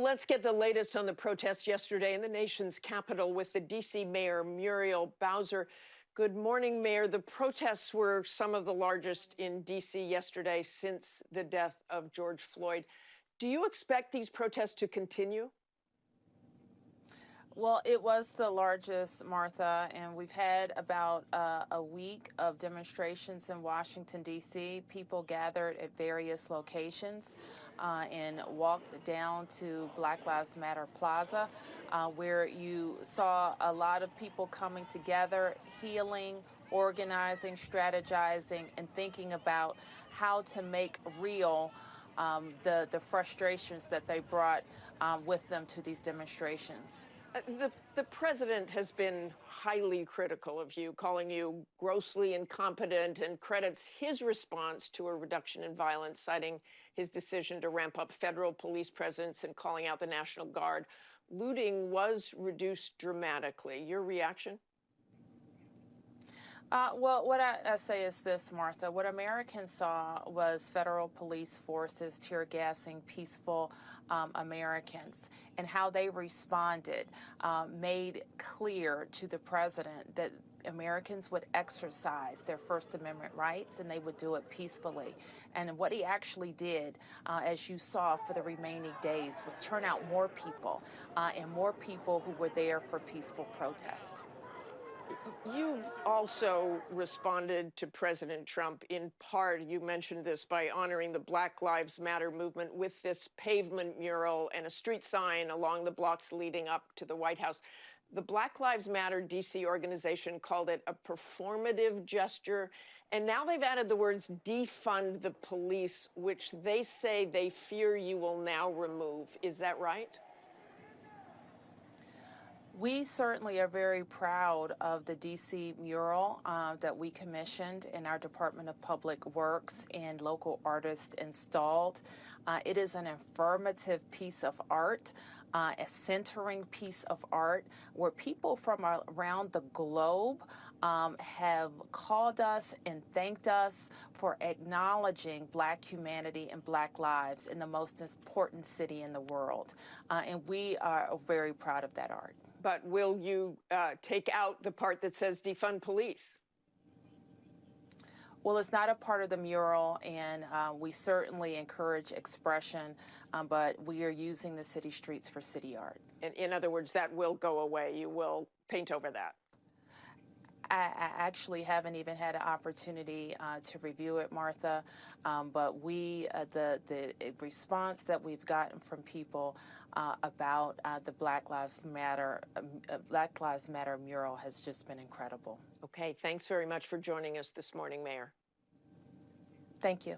Let's get the latest on the protests yesterday in the nation's capital with the D.C. Mayor Muriel Bowser. Good morning, Mayor. The protests were some of the largest in D.C. yesterday since the death of George Floyd. Do you expect these protests to continue? Well, it was the largest, Martha, and we've had about a week of demonstrations in Washington, D.C. People gathered at various locations and walked down to Black Lives Matter Plaza, where you saw a lot of people coming together, healing, organizing, strategizing, and thinking about how to make real the frustrations that they brought with them to these demonstrations. The president has been highly critical of you, calling you grossly incompetent, and credits his response to a reduction in violence, citing his decision to ramp up federal police presence and calling out the National Guard. Looting was reduced dramatically. Your reaction? Well, what I say is this, Martha. What Americans saw was federal police forces tear gassing peaceful Americans, and how they responded made clear to the president that Americans would exercise their First Amendment rights, and they would do it peacefully. And what he actually did, as you saw for the remaining days, was turn out more people and more people who were there for peaceful protest. You've also responded to President Trump in part, you mentioned this, by honoring the Black Lives Matter movement with this pavement mural and a street sign along the blocks leading up to the White House. The Black Lives Matter D.C. organization called it a performative gesture, and now they've added the words defund the police, which they say they fear you will now remove. Is that right? We certainly are very proud of the D.C. mural that we commissioned in our Department of Public Works and local artists installed. It is an affirmative piece of art, a centering piece of art where people from around the globe have called us and thanked us for acknowledging Black humanity and Black lives in the most important city in the world. And we are very proud of that art. But will you take out the part that says defund police? Well, it's not a part of the mural, and we certainly encourage expression, but we are using the city streets for city art. In other words, that will go away. You will paint over that. I actually haven't even had an opportunity to review it, Martha, but the response that we've gotten from people about the Black Lives Matter mural has just been incredible. Okay, thanks very much for joining us this morning, Mayor. Thank you.